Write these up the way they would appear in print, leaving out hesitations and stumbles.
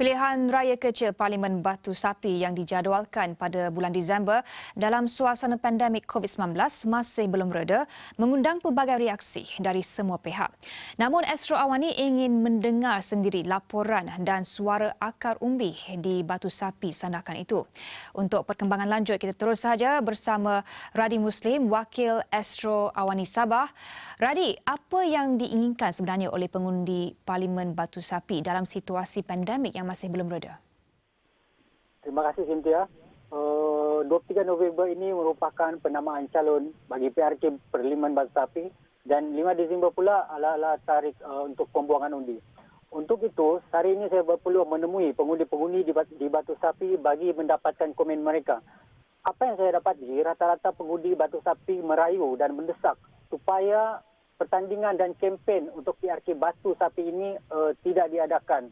Pilihan raya kecil Parlimen Batu Sapi yang dijadualkan pada bulan Disember dalam suasana pandemik COVID-19 masih belum reda, mengundang pelbagai reaksi dari semua pihak. Namun Astro Awani ingin mendengar sendiri laporan dan suara akar umbi di Batu Sapi sandakan itu. Untuk perkembangan lanjut, kita terus saja bersama Radi Muslim, Wakil Astro Awani Sabah. Radi, apa yang diinginkan sebenarnya oleh pengundi Parlimen Batu Sapi dalam situasi pandemik yang masih belum reda? Terima kasih, Cynthia. 23 November ini merupakan penamaan calon bagi PRK Parlimen Batu Sapi dan 5 Disember pula adalah tarikh untuk pembuangan undi. Untuk itu, hari ini saya berpeluang menemui pengundi-pengundi di Batu Sapi bagi mendapatkan komen mereka. Apa yang saya dapati, rata-rata pengundi Batu Sapi merayu dan mendesak supaya pertandingan dan kempen untuk PRK Batu Sapi ini tidak diadakan.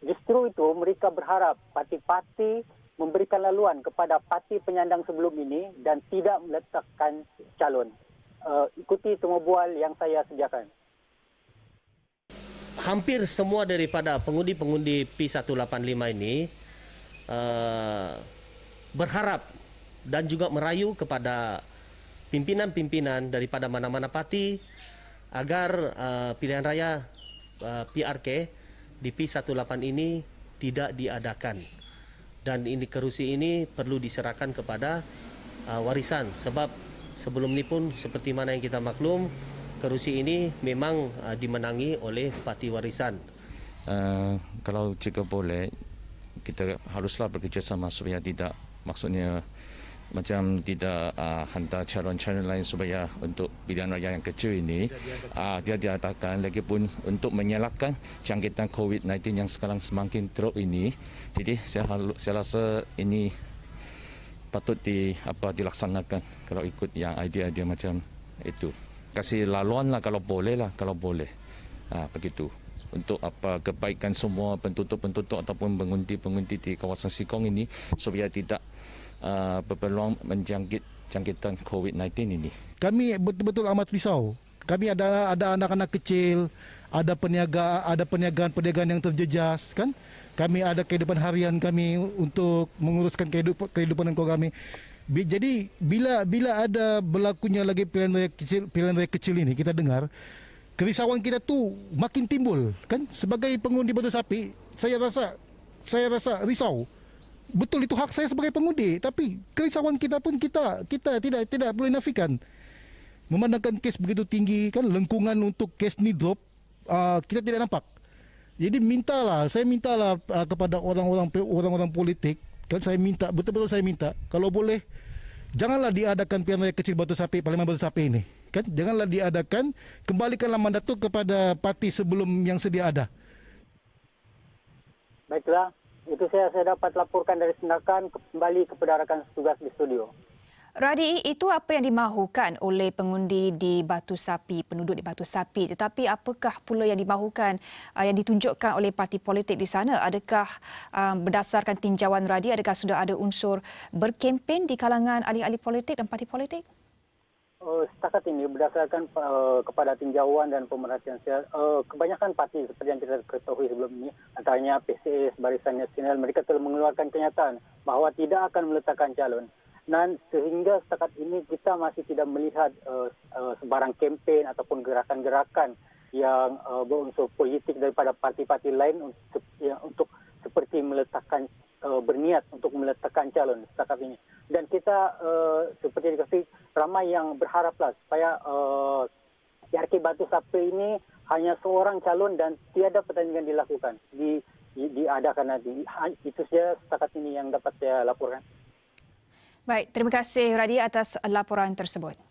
Justru itu mereka berharap parti-parti memberikan laluan kepada parti penyandang sebelum ini dan tidak meletakkan calon. Ikuti temu bual yang saya sediakan. Hampir semua daripada pengundi-pengundi P185 ini berharap dan juga merayu kepada pimpinan-pimpinan daripada mana-mana parti agar pilihan raya PRK di P18 ini tidak diadakan. Dan ini kerusi ini perlu diserahkan kepada warisan. Sebab sebelum ini pun seperti mana yang kita maklum, kerusi ini memang dimenangi oleh parti warisan. Kalau jika boleh, kita haruslah bekerjasama supaya tidak, maksudnya macam tidak hantar calon-calon lain supaya untuk pilihan raya yang kecil ini dia diadakan, lagipun untuk menyelakan jangkitan COVID-19 yang sekarang semakin teruk ini. Jadi saya rasa ini patut dilaksanakan kalau ikut yang idea-idea macam itu. Kasih laluan lah kalau boleh begitu. Untuk kebaikan semua pentutup-pentutup ataupun pengundi-pengundi di kawasan Sikong ini supaya tidak berpeluang jangkitan COVID-19 ini. Kami betul-betul amat risau. Kami ada anak-anak kecil, ada perniagaan yang terjejas, kan? Kami ada kehidupan harian kami untuk menguruskan kehidupan keluarga kami. Jadi bila ada berlakunya lagi pilihan raya kecil ini, kita dengar kerisauan kita tu makin timbul, kan? Sebagai pengundi Batu Sapi, saya rasa risau. Betul itu hak saya sebagai pengundi, tapi kerisauan kita pun kita tidak boleh nafikan. Memandangkan kes begitu tinggi, kan, lengkungan untuk kes ni drop, kita tidak nampak. Jadi saya mintalah kepada orang-orang politik, kan, betul-betul saya minta, kalau boleh janganlah diadakan pilihan raya kecil Batu Sapi, Parlimen Batu Sapi ini, kan, janganlah diadakan, kembalikanlah mandat itu kepada parti sebelum yang sedia ada. Baiklah. Itu saya dapat laporkan dari Sendakan kembali kepada rakan tugas di studio. Radi, itu apa yang dimahukan oleh pengundi di Batu Sapi, penduduk di Batu Sapi. Tetapi apakah pula yang dimahukan, yang ditunjukkan oleh parti politik di sana? Adakah berdasarkan tinjauan Radi, adakah sudah ada unsur berkempen di kalangan ahli-ahli politik dan parti politik? Setakat ini berdasarkan kepada tinjauan dan pemerhatian saya, kebanyakan parti seperti yang kita ketahui sebelum ini, antaranya PCS, Barisan Nasional, mereka telah mengeluarkan kenyataan bahawa tidak akan meletakkan calon. Dan sehingga setakat ini kita masih tidak melihat sebarang kempen ataupun gerakan-gerakan yang berunsur politik daripada parti-parti lain untuk seperti meletakkan berniat untuk meletakkan calon setakat ini. Dan kita seperti dikasih, ramai yang berharaplah supaya PRK Batu Sapi ini hanya seorang calon dan tiada pertandingan dilakukan, diadakan nanti. Itu saja setakat ini yang dapat saya laporkan. Baik, terima kasih Radi atas laporan tersebut.